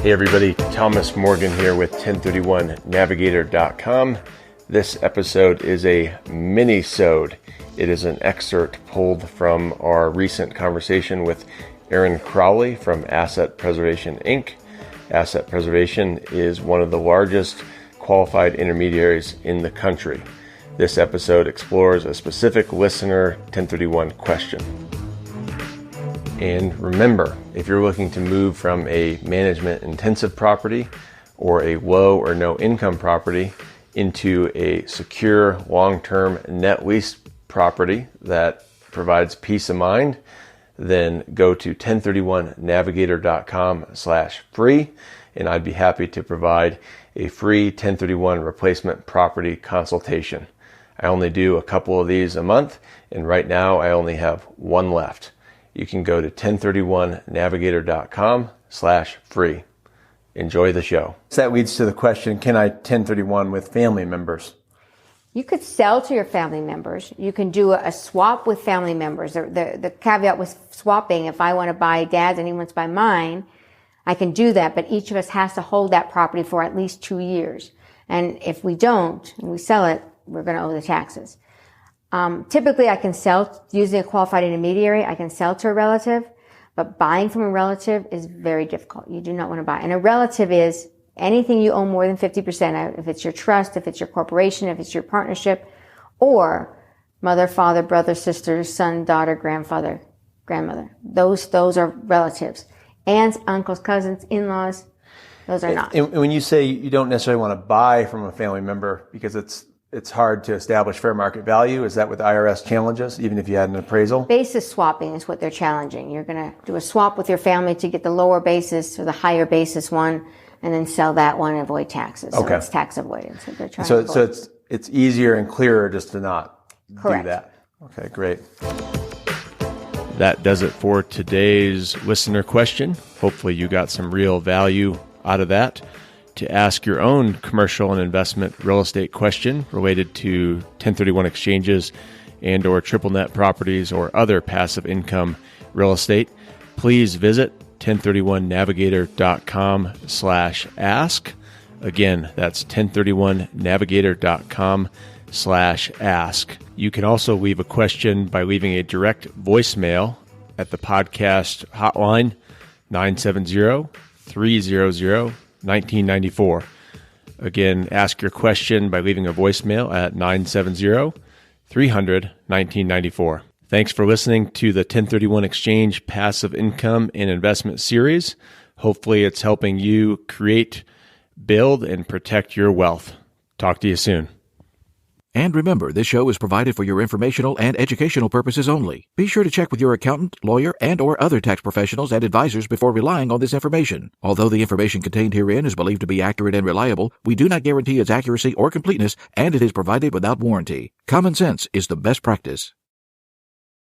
Hey everybody, Thomas Morgan here with 1031navigator.com. This episode is a mini-sode. It is an excerpt pulled from our recent conversation with Aaron Crowley from Asset Preservation Inc. Asset Preservation is one of the largest qualified intermediaries in the country. This episode explores a specific listener 1031 question. And remember, if you're looking to move from a management-intensive property or a low or no income property into a secure long-term net lease property that provides peace of mind, then go to 1031navigator.com/free, and I'd be happy to provide a free 1031 replacement property consultation. I only do a couple of these a month, and right now I only have one left. You can go to 1031navigator.com/free. Enjoy the show. That leads to the question, can I 1031 with family members? You could sell to your family members. You can do a swap with family members. The caveat with swapping, if I want to buy dad's and he wants to buy mine, I can do that, but each of us has to hold that property for at least 2 years. And if we don't, and we sell it, we're going to owe the taxes. Typically, I can sell using a qualified intermediary. I can sell to a relative, but buying from a relative is very difficult. You do not want to buy. And a relative is anything you own more than 50%. If it's your trust, if it's your corporation, if it's your partnership, or mother, father, brother, sister, son, daughter, grandfather, grandmother. Those are relatives. Aunts, uncles, cousins, in-laws, those are not. And when you say you don't necessarily want to buy from a family member because it's hard to establish fair market value. Is that what the IRS challenges, even if you had an appraisal? Basis swapping is what they're challenging. You're going to do a swap with your family to get the lower basis or the higher basis one, and then sell that one and avoid taxes. Okay. So it's tax avoidance. They're trying so to avoid. it's easier and clearer just to not Correct. do that. Okay, great. That does it for today's listener question. Hopefully you got some real value out of that. To ask your own commercial and investment real estate question related to 1031 exchanges and or triple net properties or other passive income real estate, please visit 1031navigator.com/ask. Again, that's 1031navigator.com/ask. You can also leave a question by leaving a direct voicemail at the podcast hotline 970-300-1994. Again, ask your question by leaving a voicemail at 970-300-1994. Thanks for listening to the 1031 Exchange Passive Income and Investment Series. Hopefully it's helping you create, build, and protect your wealth. Talk to you soon. And remember, this show is provided for your informational and educational purposes only. Be sure to check with your accountant, lawyer, and or other tax professionals and advisors before relying on this information. Although the information contained herein is believed to be accurate and reliable, we do not guarantee its accuracy or completeness, and it is provided without warranty. Common sense is the best practice.